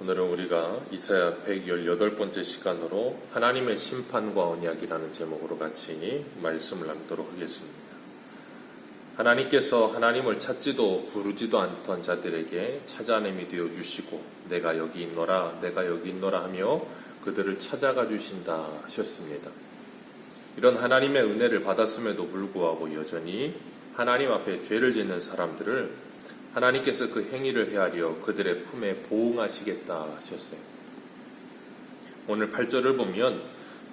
오늘은 우리가 이사야 118번째 시간으로 하나님의 심판과 언약이라는 제목으로 같이 말씀을 나누도록 하겠습니다. 하나님께서 하나님을 찾지도 부르지도 않던 자들에게 찾아냄이 되어주시고 내가 여기 있노라 내가 여기 있노라 하며 그들을 찾아가 주신다 하셨습니다. 이런 하나님의 은혜를 받았음에도 불구하고 여전히 하나님 앞에 죄를 짓는 사람들을 하나님께서 그 행위를 헤아려 그들의 품에 보응하시겠다 하셨어요. 오늘 8절을 보면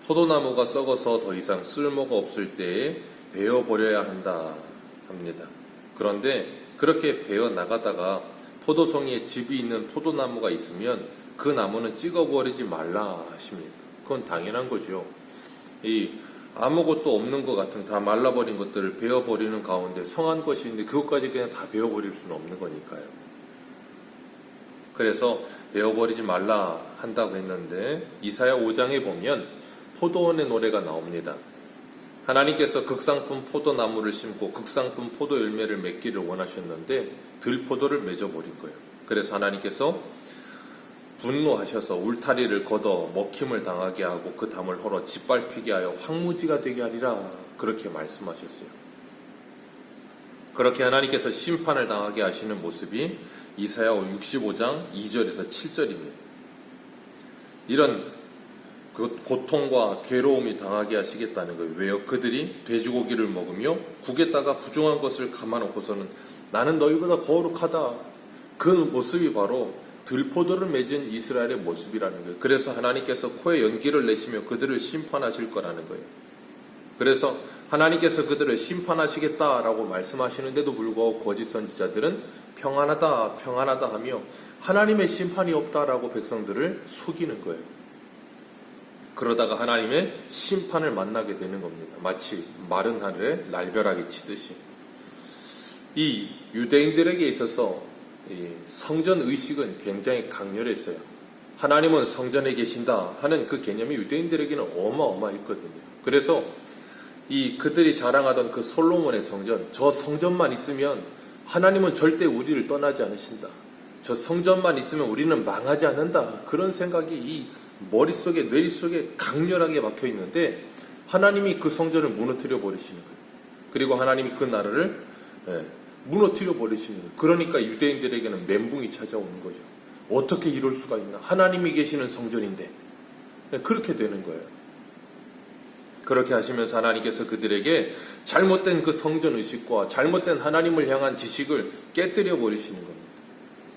포도나무가 썩어서 더 이상 쓸모가 없을 때에 베어버려야 한다 합니다. 그런데 그렇게 베어 나가다가 포도송이에 즙이 있는 포도나무가 있으면 그 나무는 찍어버리지 말라 하십니다. 그건 당연한 거죠. 아무것도 없는 것 같은 다 말라버린 것들을 베어버리는 가운데 성한 것이 있는데 그것까지 그냥 다 베어버릴 수는 없는 거니까요. 그래서 베어버리지 말라 한다고 했는데 이사야 5장에 보면 포도원의 노래가 나옵니다. 하나님께서 극상품 포도나무를 심고 극상품 포도 열매를 맺기를 원하셨는데 들포도를 맺어버린 거예요. 그래서 하나님께서 분노하셔서 울타리를 걷어 먹힘을 당하게 하고 그 담을 헐어 짓밟히게 하여 황무지가 되게 하리라 그렇게 말씀하셨어요. 그렇게 하나님께서 심판을 당하게 하시는 모습이 이사야 65장 2절에서 7절입니다. 이런 고통과 괴로움이 당하게 하시겠다는 거예요. 왜요? 그들이 돼지고기를 먹으며 국에다가 부정한 것을 감아놓고서는 나는 너희보다 거룩하다. 그 모습이 바로 들포도를 맺은 이스라엘의 모습이라는 거예요. 그래서 하나님께서 코에 연기를 내시며 그들을 심판하실 거라는 거예요. 그래서 하나님께서 그들을 심판하시겠다라고 말씀하시는데도 불구하고 거짓 선지자들은 평안하다 평안하다 하며 하나님의 심판이 없다라고 백성들을 속이는 거예요. 그러다가 하나님의 심판을 만나게 되는 겁니다. 마치 마른 하늘에 날벼락이 치듯이. 이 유대인들에게 있어서 성전 의식은 굉장히 강렬했어요. 하나님은 성전에 계신다 하는 그 개념이 유대인들에게는 어마어마했거든요. 그래서 그들이 자랑하던 그 솔로몬의 성전, 저 성전만 있으면 하나님은 절대 우리를 떠나지 않으신다. 저 성전만 있으면 우리는 망하지 않는다. 그런 생각이 이 머릿속에 뇌리속에 강렬하게 박혀 있는데 하나님이 그 성전을 무너뜨려 버리시는 거예요. 그리고 하나님이 그 나라를 무너뜨려 버리시는 거예요. 그러니까 유대인들에게는 멘붕이 찾아오는 거죠. 어떻게 이럴 수가 있나? 하나님이 계시는 성전인데. 그렇게 되는 거예요. 그렇게 하시면서 하나님께서 그들에게 잘못된 그 성전 의식과 잘못된 하나님을 향한 지식을 깨뜨려 버리시는 겁니다.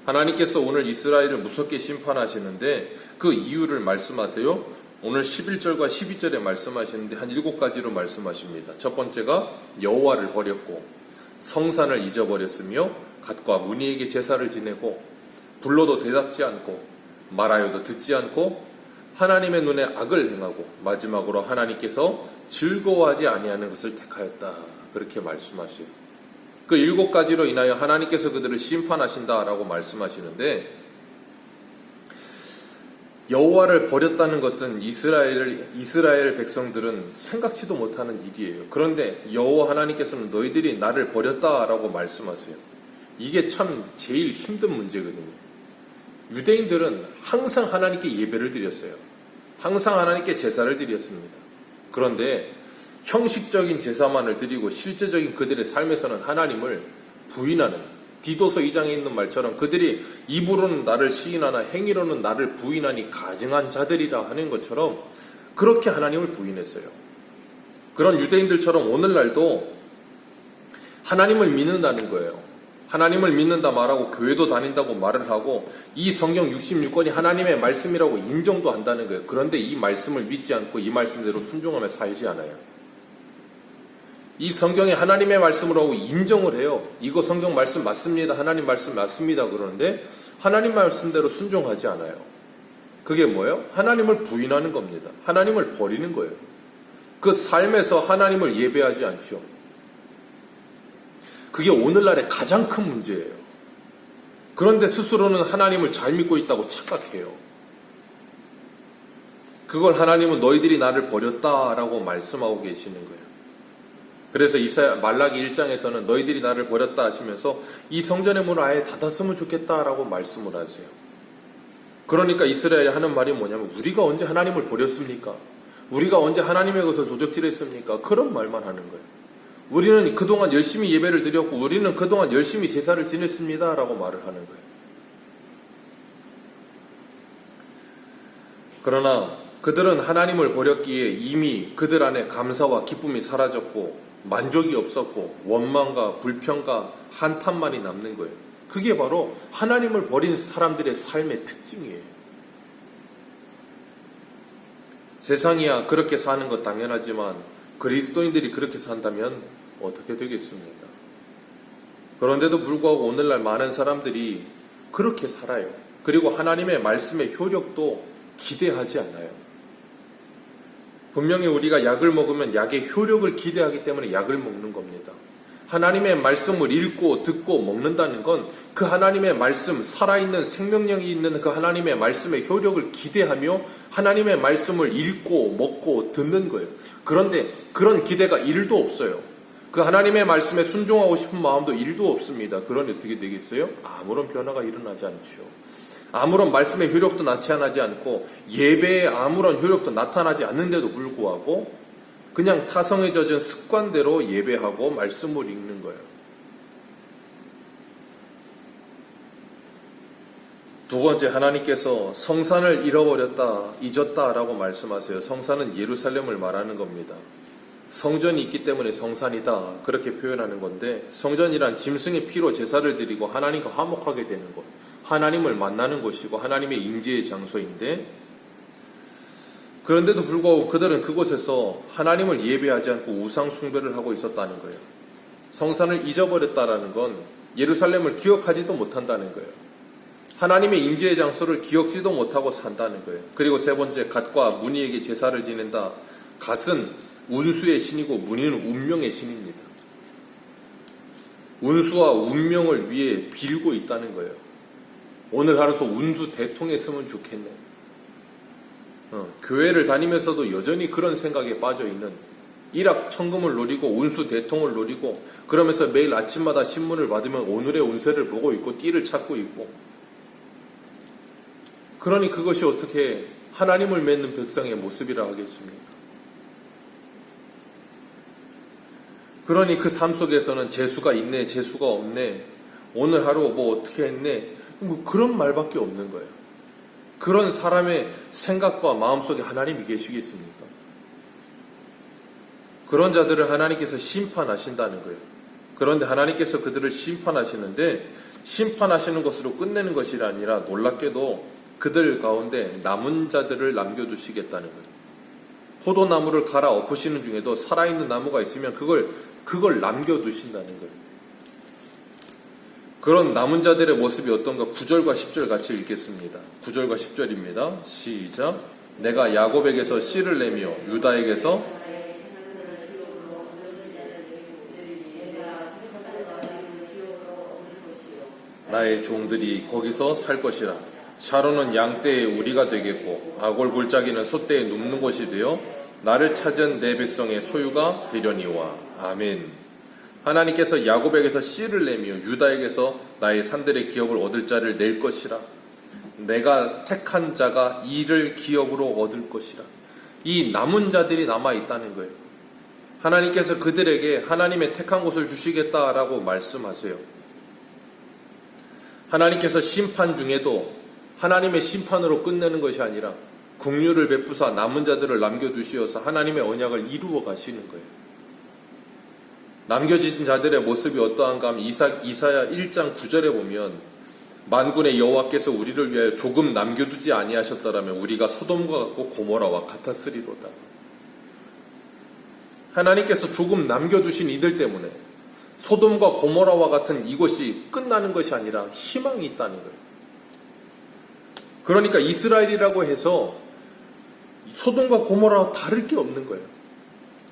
하나님께서 오늘 이스라엘을 무섭게 심판하시는데 그 이유를 말씀하세요. 오늘 11절과 12절에 말씀하시는데 한 7가지로 말씀하십니다. 첫 번째가 여호와를 버렸고 성산을 잊어버렸으며 갓과 무니에게 제사를 지내고 불러도 대답지 않고 말하여도 듣지 않고 하나님의 눈에 악을 행하고 마지막으로 하나님께서 즐거워하지 아니하는 것을 택하였다. 그렇게 말씀하셔요. 그 7가지로 인하여 하나님께서 그들을 심판하신다라고 말씀하시는데 여호와를 버렸다는 것은 이스라엘 백성들은 생각지도 못하는 일이에요. 그런데 여호와 하나님께서는 너희들이 나를 버렸다라고 말씀하세요. 이게 참 제일 힘든 문제거든요. 유대인들은 항상 하나님께 예배를 드렸어요. 항상 하나님께 제사를 드렸습니다. 그런데 형식적인 제사만을 드리고 실제적인 그들의 삶에서는 하나님을 부인하는, 디도서 2장에 있는 말처럼 그들이 입으로는 나를 시인하나 행위로는 나를 부인하니 가증한 자들이라 하는 것처럼 그렇게 하나님을 부인했어요. 그런 유대인들처럼 오늘날도 하나님을 믿는다는 거예요. 하나님을 믿는다 말하고 교회도 다닌다고 말을 하고 이 성경 66권이 하나님의 말씀이라고 인정도 한다는 거예요. 그런데 이 말씀을 믿지 않고 이 말씀대로 순종하며 살지 않아요. 이 성경에 하나님의 말씀으로 하고 인정을 해요. 이거 성경 말씀 맞습니다. 하나님 말씀 맞습니다. 그러는데 하나님 말씀대로 순종하지 않아요. 그게 뭐예요? 하나님을 부인하는 겁니다. 하나님을 버리는 거예요. 그 삶에서 하나님을 예배하지 않죠. 그게 오늘날의 가장 큰 문제예요. 그런데 스스로는 하나님을 잘 믿고 있다고 착각해요. 그걸 하나님은 너희들이 나를 버렸다라고 말씀하고 계시는 거예요. 그래서 말라기 1장에서는 너희들이 나를 버렸다 하시면서 이 성전의 문을 아예 닫았으면 좋겠다라고 말씀을 하세요. 그러니까 이스라엘이 하는 말이 뭐냐면 우리가 언제 하나님을 버렸습니까? 우리가 언제 하나님의 것을 도적질했습니까? 그런 말만 하는 거예요. 우리는 그동안 열심히 예배를 드렸고 우리는 그동안 열심히 제사를 지냈습니다 라고 말을 하는 거예요. 그러나 그들은 하나님을 버렸기에 이미 그들 안에 감사와 기쁨이 사라졌고 만족이 없었고 원망과 불평과 한탄만이 남는 거예요. 그게 바로 하나님을 버린 사람들의 삶의 특징이에요. 세상이야 그렇게 사는 것 당연하지만 그리스도인들이 그렇게 산다면 어떻게 되겠습니까? 그런데도 불구하고 오늘날 많은 사람들이 그렇게 살아요. 그리고 하나님의 말씀의 효력도 기대하지 않아요. 분명히 우리가 약을 먹으면 약의 효력을 기대하기 때문에 약을 먹는 겁니다. 하나님의 말씀을 읽고 듣고 먹는다는 건 그 하나님의 말씀, 살아있는 생명력이 있는 그 하나님의 말씀의 효력을 기대하며 하나님의 말씀을 읽고 먹고 듣는 거예요. 그런데 그런 기대가 1도 없어요. 그 하나님의 말씀에 순종하고 싶은 마음도 1도 없습니다. 그러니 어떻게 되겠어요? 아무런 변화가 일어나지 않죠. 아무런 말씀의 효력도 나타나지 않고 예배에 아무런 효력도 나타나지 않는데도 불구하고 그냥 타성에 젖은 습관대로 예배하고 말씀을 읽는 거예요. 두 번째, 하나님께서 성산을 잃어버렸다, 잊었다라고 말씀하세요. 성산은 예루살렘을 말하는 겁니다. 성전이 있기 때문에 성산이다 그렇게 표현하는 건데 성전이란 짐승의 피로 제사를 드리고 하나님과 화목하게 되는 곳, 하나님을 만나는 곳이고 하나님의 임재의 장소인데 그런데도 불구하고 그들은 그곳에서 하나님을 예배하지 않고 우상 숭배를 하고 있었다는 거예요. 성산을 잊어버렸다라는 건 예루살렘을 기억하지도 못한다는 거예요. 하나님의 임재의 장소를 기억지도 못하고 산다는 거예요. 그리고 세 번째, 갓과 무니에게 제사를 지낸다. 갓은 운수의 신이고 무니는 운명의 신입니다. 운수와 운명을 위해 빌고 있다는 거예요. 오늘 하루서 운수 대통했으면 좋겠네. 교회를 다니면서도 여전히 그런 생각에 빠져있는 일확천금을 노리고 운수 대통을 노리고 그러면서 매일 아침마다 신문을 받으면 오늘의 운세를 보고 있고 띠를 찾고 있고 그러니 그것이 어떻게 하나님을 맺는 백성의 모습이라 하겠습니까? 그러니 그 삶 속에서는 재수가 있네, 재수가 없네, 오늘 하루 뭐 어떻게 했네, 뭐 그런 말밖에 없는 거예요. 그런 사람의 생각과 마음속에 하나님이 계시겠습니까? 그런 자들을 하나님께서 심판하신다는 거예요. 그런데 하나님께서 그들을 심판하시는데 심판하시는 것으로 끝내는 것이 아니라 놀랍게도 그들 가운데 남은 자들을 남겨두시겠다는 거예요. 포도나무를 갈아 엎으시는 중에도 살아있는 나무가 있으면 그걸 남겨두신다는 거예요. 그런 남은 자들의 모습이 어떤가 9절과 10절 같이 읽겠습니다. 9절과 10절입니다. 시작. 내가 야곱에게서 씨를 내며 유다에게서 나의 종들이 거기서 살 것이라. 샤론은 양떼의 우리가 되겠고 아골 골짜기는 소떼의 눕는 곳이 되어 나를 찾은 내 백성의 소유가 되려니와. 아멘. 하나님께서 야곱에게서 씨를 내며 유다에게서 나의 산들의 기업을 얻을 자를 낼 것이라. 내가 택한 자가 이를 기업으로 얻을 것이라. 이 남은 자들이 남아있다는 거예요. 하나님께서 그들에게 하나님의 택한 곳을 주시겠다라고 말씀하세요. 하나님께서 심판 중에도 하나님의 심판으로 끝내는 것이 아니라 긍휼을 베푸사 남은 자들을 남겨두시어서 하나님의 언약을 이루어 가시는 거예요. 남겨진 자들의 모습이 어떠한가 하면 이사야 1장 9절에 보면 만군의 여호와께서 우리를 위하여 조금 남겨두지 아니하셨더라면 우리가 소돔과 같고 고모라와 같았으리로다. 하나님께서 조금 남겨두신 이들 때문에 소돔과 고모라와 같은 이곳이 끝나는 것이 아니라 희망이 있다는 거예요. 그러니까 이스라엘이라고 해서 소돔과 고모라와 다를 게 없는 거예요.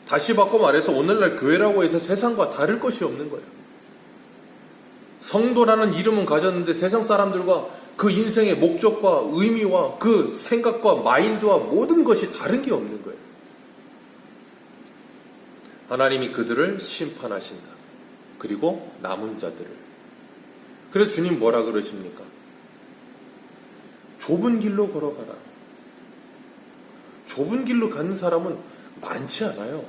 다시 바꿔 말해서 오늘날 교회라고 해서 세상과 다를 것이 없는 거예요. 성도라는 이름은 가졌는데 세상 사람들과 그 인생의 목적과 의미와 그 생각과 마인드와 모든 것이 다른 게 없는 거예요. 하나님이 그들을 심판하신다. 그리고 남은 자들을. 그래서 주님 뭐라 그러십니까? 좁은 길로 걸어가라. 좁은 길로 가는 사람은 많지 않아요.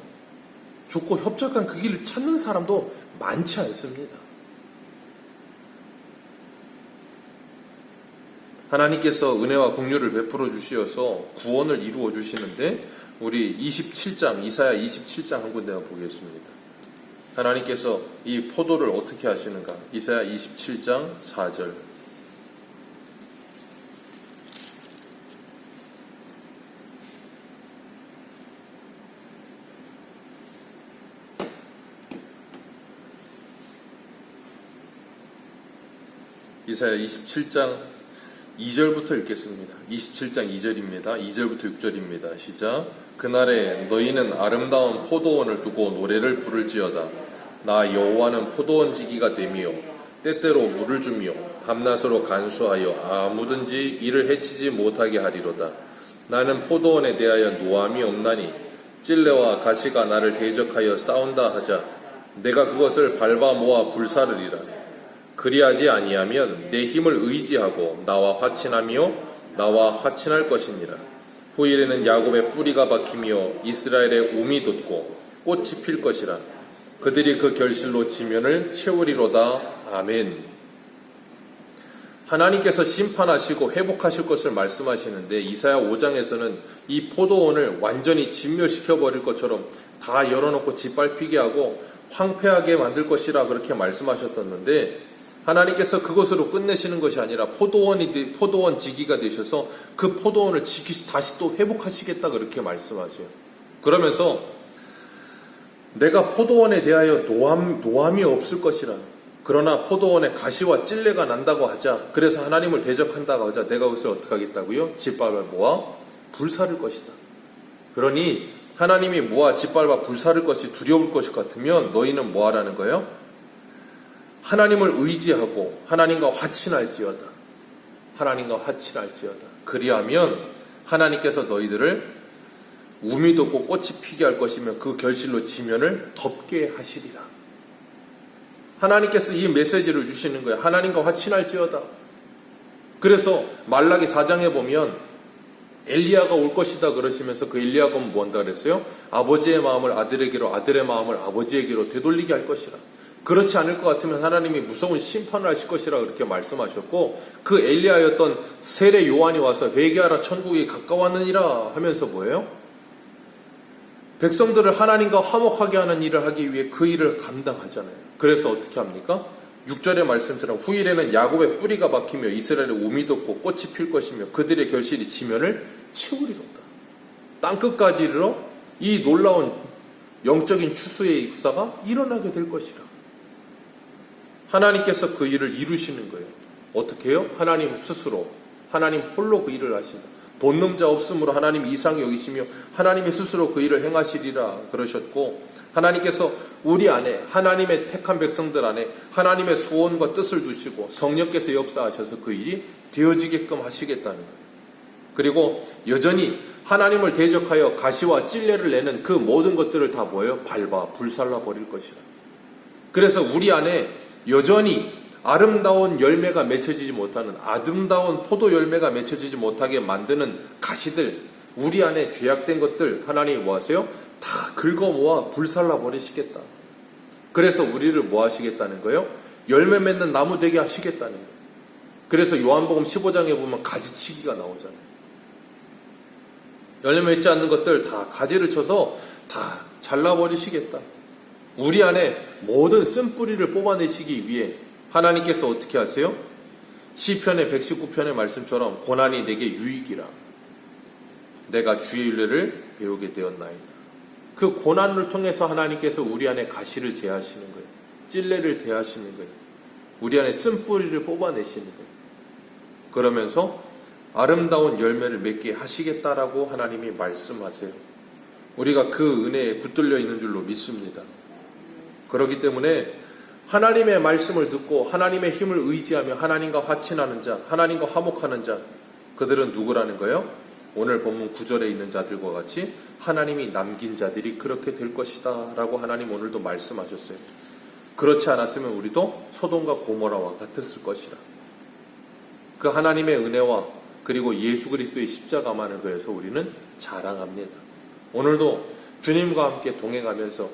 좁고 협착한 그 길을 찾는 사람도 많지 않습니다. 하나님께서 은혜와 긍휼을 베풀어 주시어서 구원을 이루어 주시는데, 우리 27장, 이사야 27장 한 군데 보겠습니다. 하나님께서 이 포도를 어떻게 하시는가? 이사야 27장 4절. 이사야 27장 2절부터 읽겠습니다. 27장 2절입니다. 2절부터 6절입니다. 시작. 그날에 너희는 아름다운 포도원을 두고 노래를 부를지어다. 나 여호와는 포도원 지기가 되며 때때로 물을 주며 밤낮으로 간수하여 아무든지 이를 해치지 못하게 하리로다. 나는 포도원에 대하여 노함이 없나니 찔레와 가시가 나를 대적하여 싸운다 하자 내가 그것을 밟아 모아 불사르리라. 그리하지 아니하면 내 힘을 의지하고 나와 화친하며 나와 화친할 것이니라. 후일에는 야곱의 뿌리가 박히며 이스라엘의 움이 돋고 꽃이 필 것이라. 그들이 그 결실로 지면을 채우리로다. 아멘. 하나님께서 심판하시고 회복하실 것을 말씀하시는데, 이사야 5장에서는 이 포도원을 완전히 진멸시켜버릴 것처럼 다 열어놓고 짓밟히게 하고 황폐하게 만들 것이라 그렇게 말씀하셨었는데, 하나님께서 그것으로 끝내시는 것이 아니라 포도원 지기가 되셔서 그 포도원을 다시 또 회복하시겠다 그렇게 말씀하세요. 그러면서 내가 포도원에 대하여 노함이 없을 것이라. 그러나 포도원에 가시와 찔레가 난다고 하자, 그래서 하나님을 대적한다고 하자 내가 그것을 어떻게 하겠다고요? 짓밟아 모아 불사를 것이다. 그러니 하나님이 모아 짓밟아 불사를 것이 두려울 것 같으면 너희는 뭐 하라는 거예요? 하나님을 의지하고 하나님과 화친할지어다. 하나님과 화친할지어다. 그리하면 하나님께서 너희들을 우미 돋고 꽃이 피게 할 것이며 그 결실로 지면을 덮게 하시리라. 하나님께서 이 메시지를 주시는 거예요. 하나님과 화친할지어다. 그래서 말라기 4장에 보면 엘리야가 올 것이다 그러시면서 그 엘리야가 뭐 한다 그랬어요? 아버지의 마음을 아들에게로, 아들의 마음을 아버지에게로 되돌리게 할 것이라. 그렇지 않을 것 같으면 하나님이 무서운 심판을 하실 것이라 그렇게 말씀하셨고, 그 엘리야였던 세례 요한이 와서 회개하라 천국이 가까웠느니라 하면서 뭐예요? 백성들을 하나님과 화목하게 하는 일을 하기 위해 그 일을 감당하잖아요. 그래서 어떻게 합니까? 6절의 말씀처럼 후일에는 야곱의 뿌리가 박히며 이스라엘의 움이 돋고 꽃이 필 것이며 그들의 결실이 지면을 채우리로다. 땅끝까지 이르러 이 놀라운 영적인 추수의 역사가 일어나게 될 것이라. 하나님께서 그 일을 이루시는 거예요. 어떻게 해요? 하나님 스스로, 하나님 홀로 그 일을 하신다. 돕는 자 없으므로 하나님 이상히 여기시며 하나님이 스스로 그 일을 행하시리라 그러셨고, 하나님께서 우리 안에, 하나님의 택한 백성들 안에 하나님의 소원과 뜻을 두시고 성령께서 역사하셔서 그 일이 되어지게끔 하시겠다는 거예요. 그리고 여전히 하나님을 대적하여 가시와 찔레를 내는 그 모든 것들을 다 뭐예요? 밟아 불살라 버릴 것이라. 그래서 우리 안에 여전히 아름다운 열매가 맺혀지지 못하는, 아름다운 포도 열매가 맺혀지지 못하게 만드는 가시들, 우리 안에 죄악된 것들 하나님이 뭐 하세요? 다 긁어 모아 불살라 버리시겠다. 그래서 우리를 뭐 하시겠다는 거예요? 열매 맺는 나무 되게 하시겠다는 거예요. 그래서 요한복음 15장에 보면 가지치기가 나오잖아요. 열매 맺지 않는 것들 다 가지를 쳐서 다 잘라버리시겠다. 우리 안에 모든 쓴뿌리를 뽑아내시기 위해 하나님께서 어떻게 하세요? 시편의 119편의 말씀처럼 고난이 내게 유익이라. 내가 주의 윤례를 배우게 되었나이다. 그 고난을 통해서 하나님께서 우리 안에 가시를 제하시는 거예요. 찔레를 대하시는 거예요. 우리 안에 쓴뿌리를 뽑아내시는 거예요. 그러면서 아름다운 열매를 맺게 하시겠다라고 하나님이 말씀하세요. 우리가 그 은혜에 붙들려 있는 줄로 믿습니다. 그렇기 때문에 하나님의 말씀을 듣고 하나님의 힘을 의지하며 하나님과 화친하는 자, 하나님과 화목하는 자, 그들은 누구라는 거예요? 오늘 본문 9절에 있는 자들과 같이 하나님이 남긴 자들이 그렇게 될 것이다 라고 하나님 오늘도 말씀하셨어요. 그렇지 않았으면 우리도 소돔과 고모라와 같았을 것이라. 그 하나님의 은혜와 그 그리고 예수 그리스도의 십자가만을 그래서 우리는 자랑합니다. 오늘도 주님과 함께 동행하면서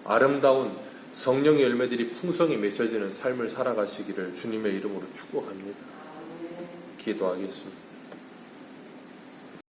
아름다운 성령의 열매들이 풍성히 맺혀지는 삶을 살아가시기를 주님의 이름으로 축복합니다. 기도하겠습니다.